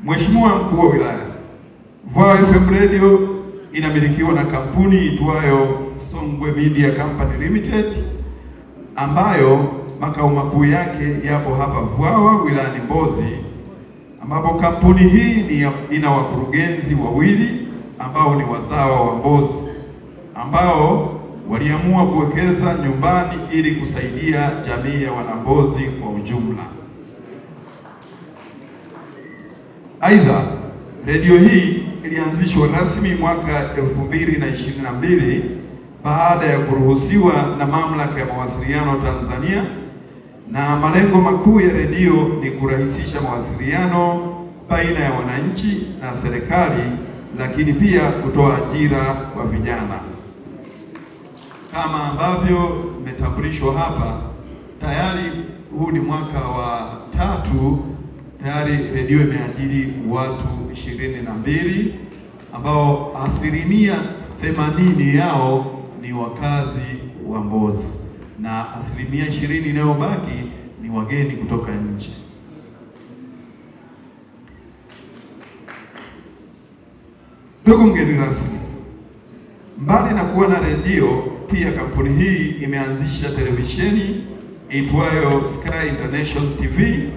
Mheshimiwa Mkuu wa Wilaya, Vwawa FM Radio inamilikiwa na kampuni itwayo Songwe Media Company Limited ambayo makao makuu yake yapo hapa Vwawa wilayani Mbozi, ambapo kampuni hii ina wakurugenzi wawili ambao ni wazawa wa Mbozi ambao waliamua kuwekeza nyumbani ili kusaidia jamii ya wanambozi kwa ujumla. Aidha, redio hii ilianzishwa rasmi mwaka 2022 baada ya kuruhusiwa na Mamlaka ya Mawasiliano Tanzania, na malengo makuu ya redio ni kurahisisha mawasiliano baina ya wananchi na serikali, lakini pia kutoa ajira kwa vijana. Kama ambavyo imetambulishwa hapa, tayari huu ni mwaka wa 3, tayari redio imeajiri watu 22 ambao 80% yao ni wakazi wa Mbozi na 20% inayobaki ni wageni kutoka nje. Ndugu mgeni rasmi, mbali na kuwa na redio, pia kampuni hii imeanzisha televisheni itwayo Sky International TV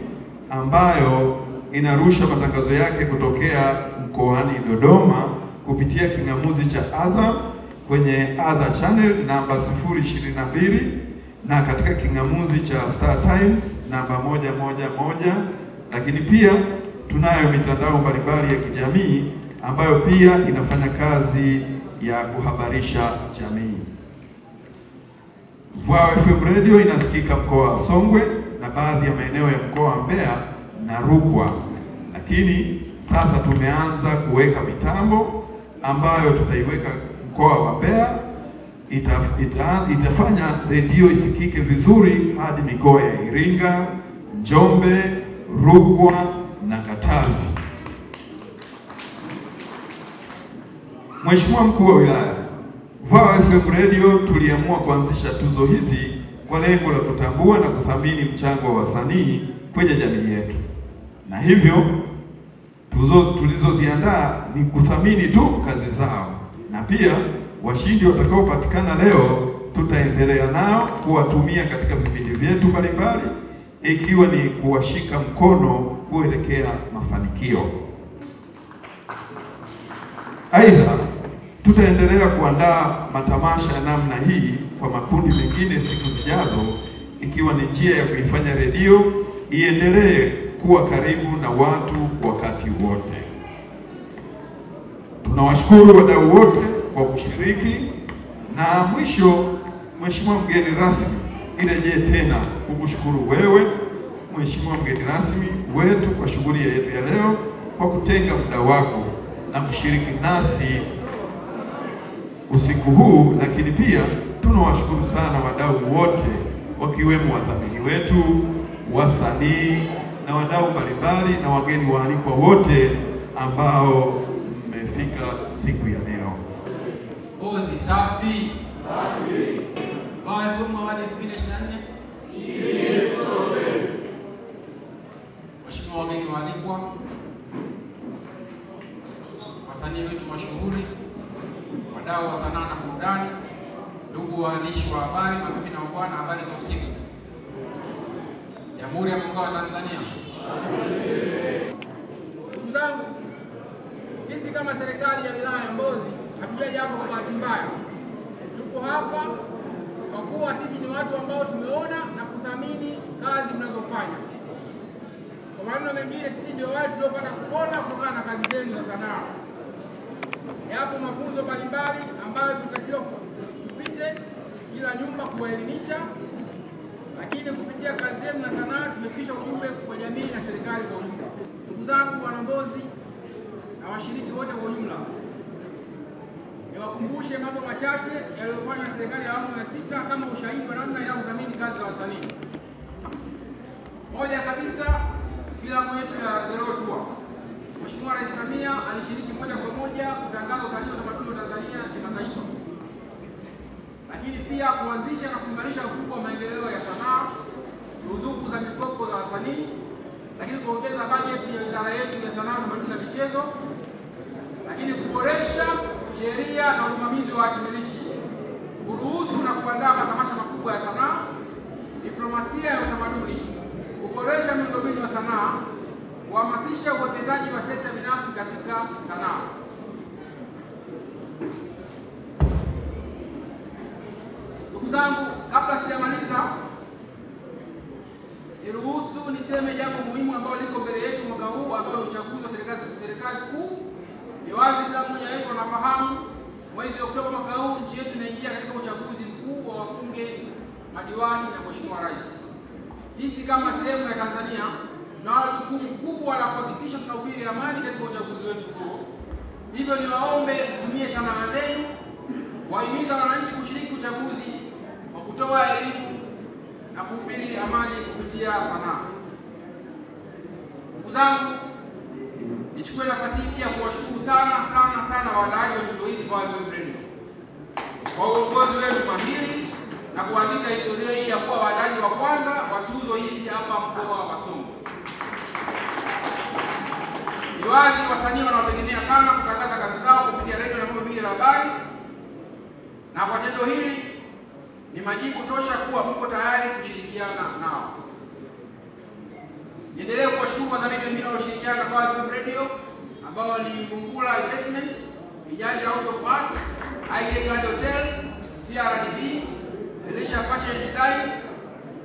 ambayo inarusha matangazo yake kutokea mkoani Dodoma kupitia kingamuzi cha Azam kwenye Azam Channel namba 022 na katika kingamuzi cha Star Times namba 111, lakini pia tunayo mitandao mbalimbali ya kijamii ambayo pia inafanya kazi ya kuhabarisha jamii. Vwawa FM Radio inasikika mkoa wa Songwe na baadhi ya maeneo ya mkoa wa Mbeya na Rukwa, lakini sasa tumeanza kuweka mitambo ambayo tutaiweka mkoa wa Mbeya. Itafanya redio isikike vizuri hadi mikoa ya Iringa, Njombe, Rukwa na Katavi. Mheshimiwa Mkuu wa Wilaya, Vwawa FM Radio tuliamua kuanzisha tuzo hizi kwa lengo la kutambua na kuthamini mchango wa wasanii kwenye jamii yetu, na hivyo tuzo tulizoziandaa ni kuthamini tu kazi zao, na pia washindi watakaopatikana leo tutaendelea nao kuwatumia katika vipindi vyetu mbalimbali, ikiwa ni kuwashika mkono kuelekea mafanikio. Aidha, tutaendelea kuandaa matamasha ya namna hii kwa makundi mengine siku zijazo, ikiwa ni njia ya kuifanya redio iendelee kuwa karibu na watu wakati wote. Tunawashukuru wadau wote kwa kushiriki, na mwisho, Mheshimiwa mgeni rasmi, nirejee tena kukushukuru wewe Mheshimiwa mgeni rasmi wetu kwa shughuli yetu ya leo, kwa kutenga muda wako na kushiriki nasi usiku huu, lakini pia tunawashukuru sana wadau wote wakiwemo wadhamini wetu, wasanii na wadau mbalimbali na wageni waalikwa wote ambao mmefika siku ya leo. Mbozi safi. Safi. Vwawa FM awali 2024. Yes, okay. Mheshimiwa wageni waalikwa, wasanii wetu mashuhuri, wadau wa sanaa na burudani, ndugu waandishi wa habari, mabibi na mabwana, habari za usiku. Jamhuri ya Muungano wa Tanzania. Ndugu zangu, sisi kama serikali ya wilaya ya Mbozi hatujaja hapa kwa bahati mbaya. Tuko hapa kwa kuwa sisi ni watu ambao tumeona na kuthamini kazi mnazofanya. Kwa maneno mengine, sisi ndio wale tuliopata kuona kutokana na kazi zenu za sanaa. Yapo mafunzo mbalimbali ambayo tunatakiwa tupite kila nyumba kuwaelimisha, lakini kupitia kazi zenu na sanaa tumefikisha ujumbe kwa jamii na serikali kwa ujumla. Ndugu zangu wana Mbozi na washiriki wote kwa ujumla, niwakumbushe mambo machache yaliyofanywa na serikali ya awamu ya 6 kama ushahidi wa namna inavyothamini kazi za wasanii. Moja kabisa, filamu yetu ya The Road Tour. Mheshimiwa Rais Samia alishiriki moja kwa moja kutangaza utalii wa utamaduni wa Tanzania kimataifa, lakini pia kuanzisha na kuimarisha mfuko wa maendeleo ya sanaa, ruzuku za mikopo za wasanii, lakini kuongeza bajeti ya wizara yetu ya sanaa, utamaduni na michezo, lakini kuboresha sheria na usimamizi wa hati miliki, kuruhusu na kuandaa matamasha makubwa ya sanaa, diplomasia ya utamaduni, kuboresha miundombinu ya sanaa, kuhamasisha uwekezaji wa sekta binafsi katika sanaa. Ndugu zangu, kabla sijamaliza, niruhusu niseme jambo muhimu ambalo liko mbele yetu mwaka huu, ambao ni uchaguzi wa serikali kuu. Ni wazi kila mmoja wetu anafahamu mwezi Oktoba mwaka huu nchi yetu inaingia katika uchaguzi mkuu wa wabunge, madiwani na mheshimiwa rais. Sisi kama sehemu ya Tanzania tunalo jukumu kubwa la kuhakikisha tunahubiri amani katika uchaguzi wetu huo. Hivyo niwaombe mtumie sanaa zenu kuwahimiza wananchi kushiriki uchaguzi kwa kutoa elimu na kuhubiri amani kupitia sanaa. Ndugu zangu, nichukue nafasi hii pia kuwashukuru sana waandaaji wa tuzo hizi kwa FM Radio kwa uongozi wenu mahiri na kuandika historia hii ya kuwa waandaaji wa kwanza wa tuzo hizi hapa mkoa wa Songwe. Ni wazi wasanii wanaotegemea sana kutangaza kazi zao kupitia redio na vyombo vingine vya habari, na kwa tendo hili ni majibu tosha kuwa mko tayari kushirikiana nao. Niendelee kuwashukuru wadhamini wengine walioshirikiana na FM Radio ambao ni Mungula Investment, Kijanja House of Art, IK Grand Hotel, CRDB, Elisha Fashion Design,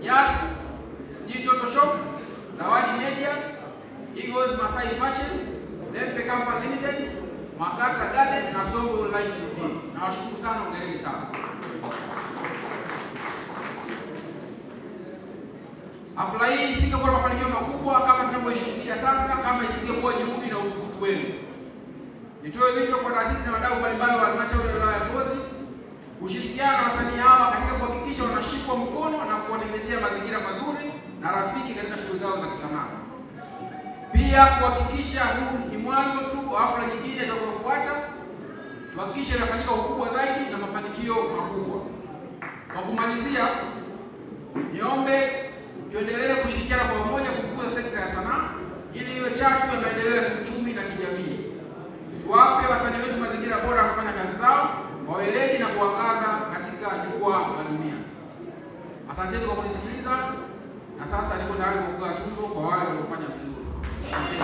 Yas, G-Toto Shop, Zawadi Medias, Eagles Masai Fashion, Lempe Company Limited, Makata Garden na Songwe Online TV. Nawashukuru sana, hongereni sana. Hafla hii isingekuwa mafanikio makubwa kama tunavyoishuhudia sasa, kama isingekuwa juhudi na uthubutu wenu. Nitoe wito kwa taasisi na wadau mbalimbali wa halmashauri ya wilaya ya Mbozi kushirikiana na wasanii hawa katika kuhakikisha wanashikwa mkono na kuwatengenezea mazingira mazuri na rafiki katika shughuli zao za kisanaa. Pia kuhakikisha huu ni mwanzo tu wa hafla nyingine itakayofuata, tuhakikishe inafanyika ukubwa zaidi na mafanikio makubwa. Kwa kumalizia, niombe tuendelee kushirikiana kwa pamoja kukuza sekta ya sanaa ili iwe chachu ya maendeleo ya kiuchumi na kijamii. Tuwape wasanii wetu mazingira bora ya kufanya kazi zao kwa weledi na kuangaza katika jukwaa la dunia. Asanteni kwa kunisikiliza, na sasa niko tayari kugawa tuzo kwa wale waliofanya vizuri. Asanteni.